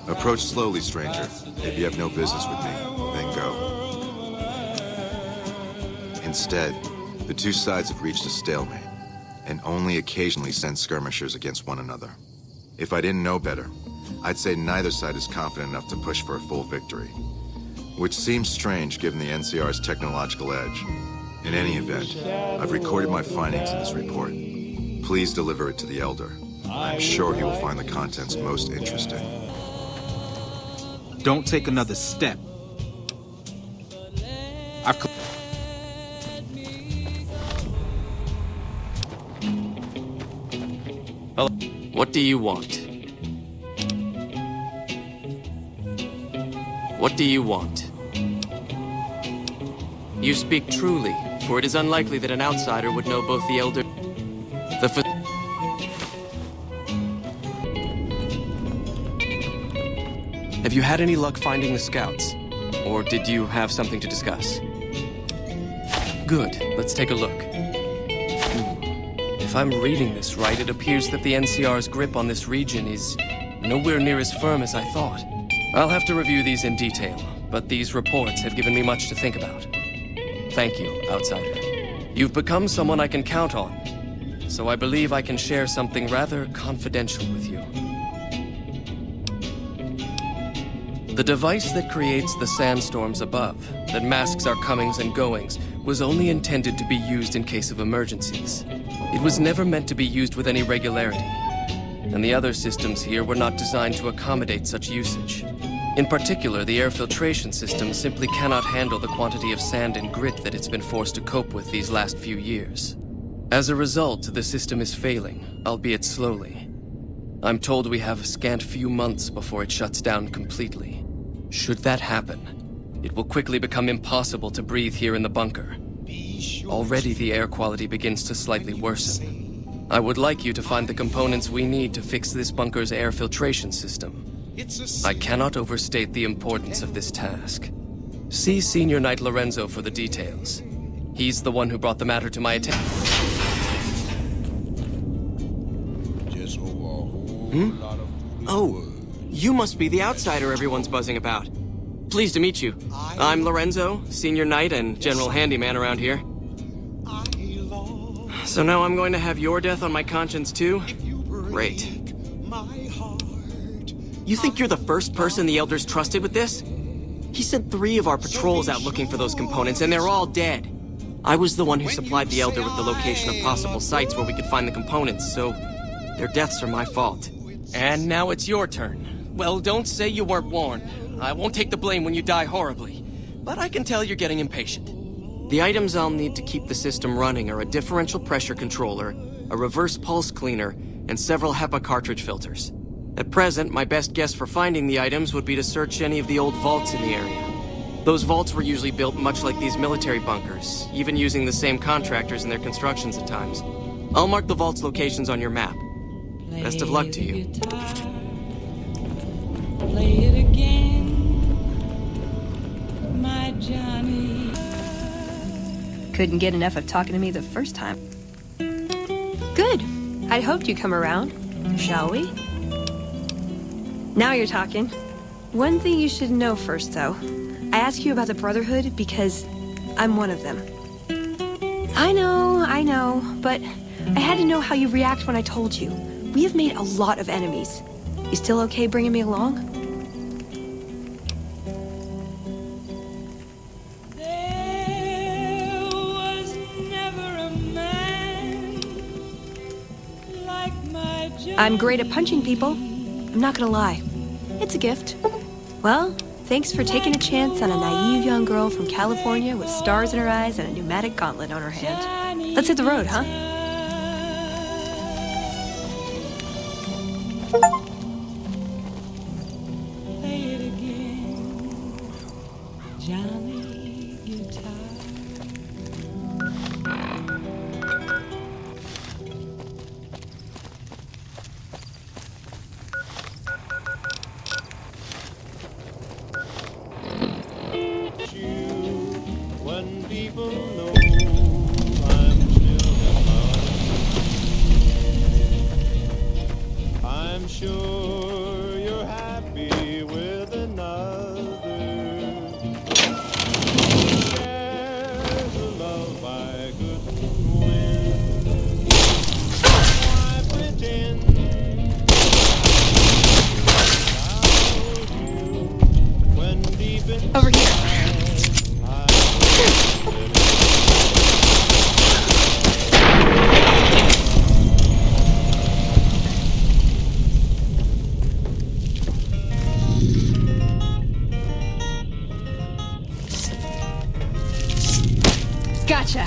Approach slowly, stranger. If you have no business with me, then go. Instead, the two sides have reached a stalemate, and only occasionally send skirmishers against one another. If I didn't know better, I'd say neither side is confident enough to push for a full victory. Which seems strange given the NCR's technological edge. In any event, I've recorded my findings in this report. Please deliver it to the Elder. I'm sure he will find the contents most interesting. Don't take another step. Hello. What do you want? What do you want? You speak truly, for it is unlikely that an outsider would know both the Elder... Have you had any luck finding the scouts? Or did you have something to discuss? Good. Let's take a look. If I'm reading this right, it appears that the NCR's grip on this region is nowhere near as firm as I thought. I'll have to review these in detail, but these reports have given me much to think about. Thank you, outsider. You've become someone I can count on, so I believe I can share something rather confidential with you. The device that creates the sandstorms above, that masks our comings and goings, was only intended to be used in case of emergencies. It was never meant to be used with any regularity, and the other systems here were not designed to accommodate such usage. In particular, the air filtration system simply cannot handle the quantity of sand and grit that it's been forced to cope with these last few years. As a result, the system is failing, albeit slowly. I'm told we have a scant few months before it shuts down completely. Should that happen, it will quickly become impossible to breathe here in the bunker. Already the air quality begins to slightly worsen. I would like you to find the components we need to fix this bunker's air filtration system. I cannot overstate the importance of this task. See Senior Knight Lorenzo for the details. He's the one who brought the matter to my attention. Oh, you must be the outsider everyone's buzzing about. Pleased to meet you. I'm Lorenzo, Senior Knight and General Handyman around here. So now I'm going to have your death on my conscience too? Great. You think you're the first person the Elders trusted with this? He sent 3 of our patrols out looking for those components, and they're all dead. I was the one who supplied the Elder with the location of possible sites where we could find the components, so their deaths are my fault. And now it's your turn. Well, don't say you weren't warned. I won't take the blame when you die horribly, but I can tell you're getting impatient. The items I'll need to keep the system running are a differential pressure controller, a reverse pulse cleaner, and several HEPA cartridge filters. At present, my best guess for finding the items would be to search any of the old vaults in the area. Those vaults were usually built much like these military bunkers, even using the same contractors in their constructions at times. I'll mark the vault's locations on your map. Best of luck to you. Play it again, my Johnny. Couldn't get enough of talking to me the first time. Good. I'd hoped you'd come around. Shall we? Now you're talking. One thing you should know first, though. I asked you about the Brotherhood because I'm one of them. I know, but I had to know how you react when I told you. We have made a lot of enemies. You still okay bringing me along? There was never a man like my Johnny. I'm great at punching people. I'm not gonna lie. It's a gift. Well, thanks for taking a chance on a naive young girl from California with stars in her eyes and a pneumatic gauntlet on her hand. Let's hit the road, huh? Play it again, Johnny guitar. When people know Gotcha.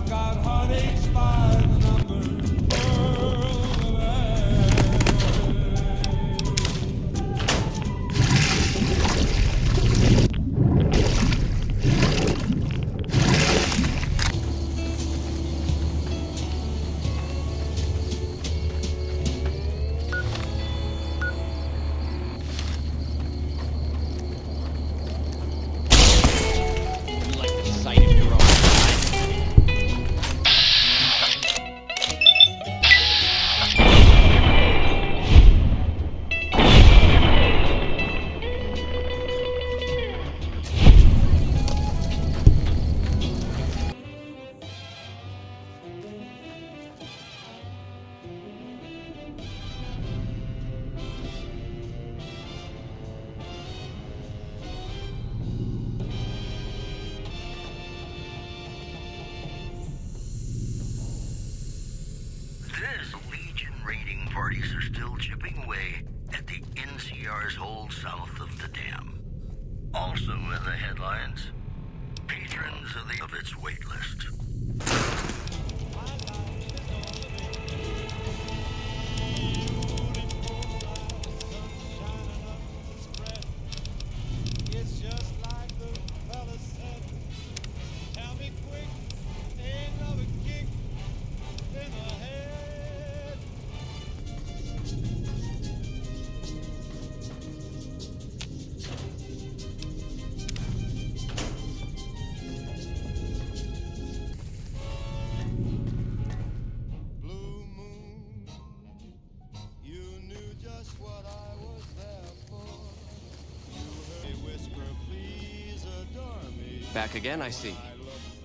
Got my eyes. Parties are still chipping away at the NCR's hold south of the dam. Also in the headlines, patrons of its waitlist. It's just like the fella said. Tell me quick, ain't another kick in the head. Blue moon, you knew just what I was there for. You heard a whisper, please adore me. Back again, I see.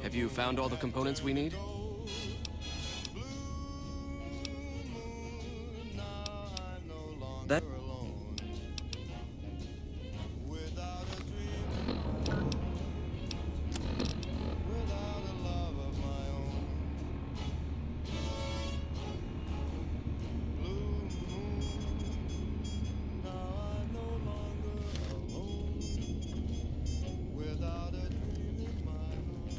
Have you found all the components we need? That Alone, without a dream, without a love of my own. Blue moon, now I'm no longer alone, without a dream in my own.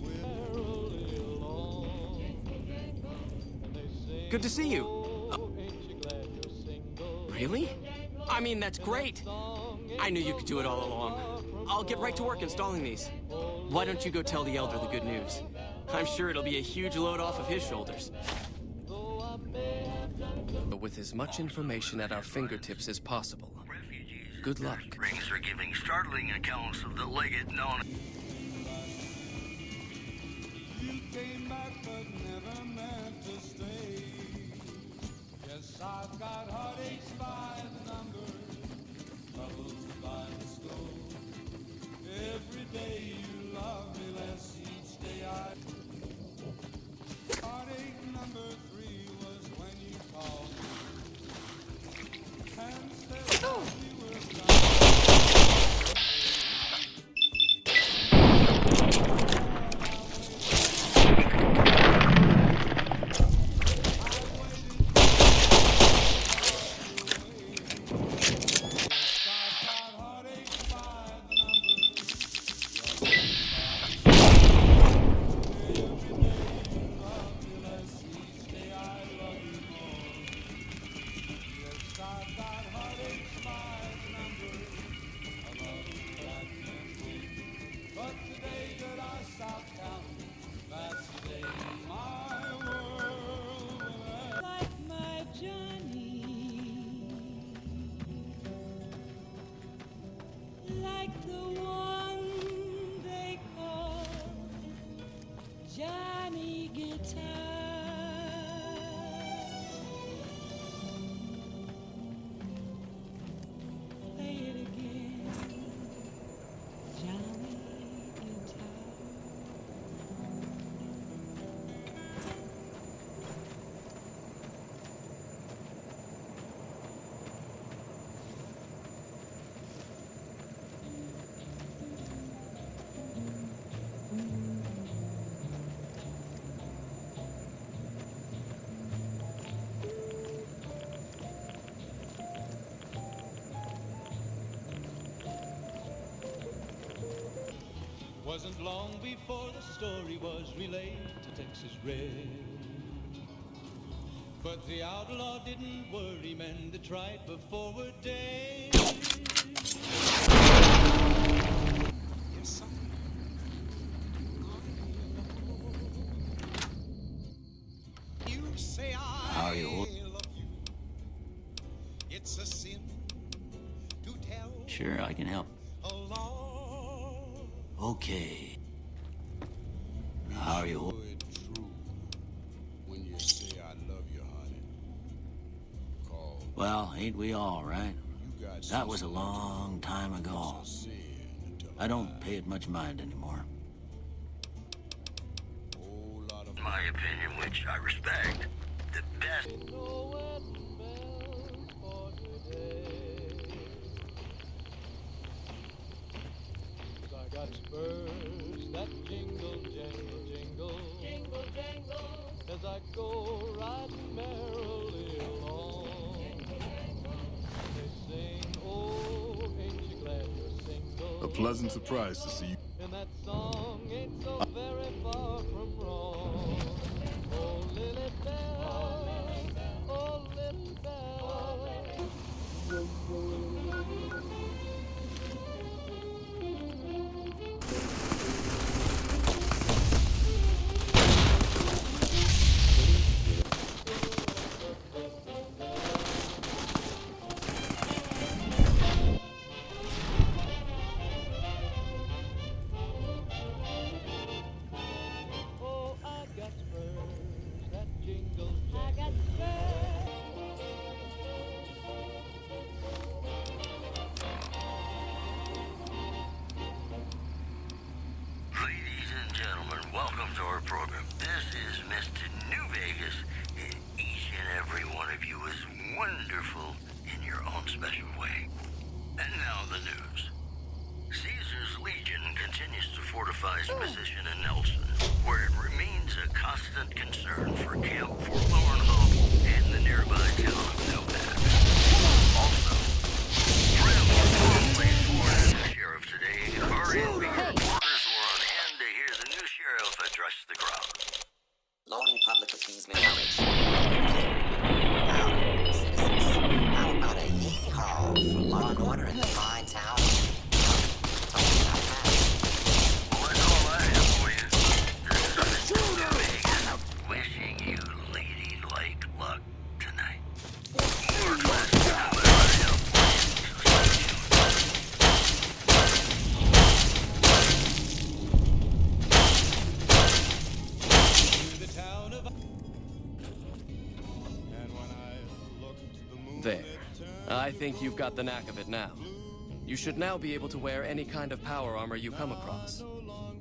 Wearily alone, and they sing, Good to see you. ain't you glad you're single? Really? I mean, that's great. I knew you could do it all along. I'll get right to work installing these. Why don't you go tell the Elder the good news? I'm sure it'll be a huge load off of his shoulders. But with as much information at our fingertips as possible. Refugees Good luck. Springs are giving startling accounts of the legate known. You came back but never meant to stay. Yes, I've got heartaches by the number, troubles by the score. Every day you love me less, each day I. Heartache number 3 was when you called me and said that we were done. I've got heartaches by the number. Johnny guitar. Play it again, Johnny guitar. Wasn't long before the story was relayed to Texas Red. But the outlaw didn't worry men that tried before were dead. Yes, sir. You say How are you? love you. It's a sin to tell Sure, I can help. a lie. Okay. How are you? It true when you say I love you, honey. 'Cause Well, ain't we all, right? you got That was a long time ago. sin until I don't pay it much mind anymore. a whole lot of In my opinion, which I respect, the best. I got spurs that jingle, jangle, jingle, jingle, jangle, as I go riding merrily along. They sing, oh, ain't you glad you're single? A pleasant surprise to see you. And that song ain't so very far from wrong. Oh, Lily Bell, oh, Lily Bell. Oh, I got spurs that jingle, I got Ladies and gentlemen, welcome to our program. This is Mr. New Vegas, and each and every one of you is wonderful in your own special way. And now the news. Caesar's Legion continues to fortify its position in Nelson, where it remains a constant concern for Camp Fort Laurenhoe and the nearby town of Nomad. Also, friends formally sworn in the sheriff today are in the reporters were on hand to hear the new sheriff address the crowd. Loading public appeasement knowledge. Now, citizens, how about a yee-haw for law and order in the fine town? Well, that's all I have for you. This is Mr. Vegas, wishing you ladylike luck tonight. More questions about our help. to the town of. And when I looked, the moon There. I think you've got the knack of it now. You should now be able to wear any kind of power armor you come across.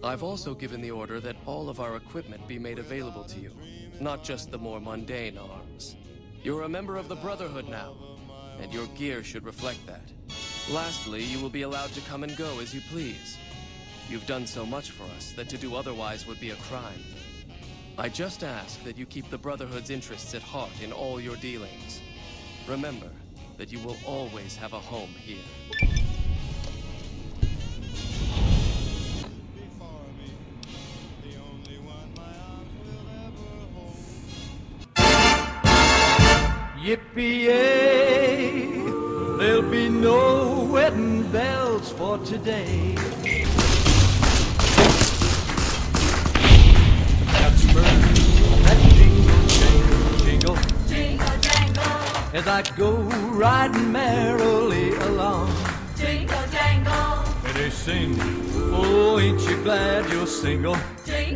I've also given the order that all of our equipment be made available to you, not just the more mundane arms. You're a member of the Brotherhood now, and your gear should reflect that. Lastly, you will be allowed to come and go as you please. You've done so much for us that to do otherwise would be a crime. I just ask that you keep the Brotherhood's interests at heart in all your dealings. Remember that you will always have a home here. before me, the only one my arms will ever hold. Yippee-yay! There'll be no wedding bells for today. Got spurs that jingle, jangle, jingle, Jingle jangle, as I go riding merrily along. jingle jangle, And they sing, oh, ain't you glad you're single? jingle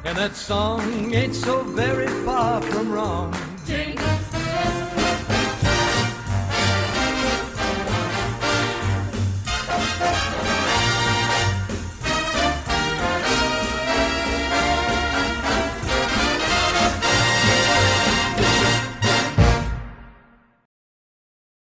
And that song ain't so very far from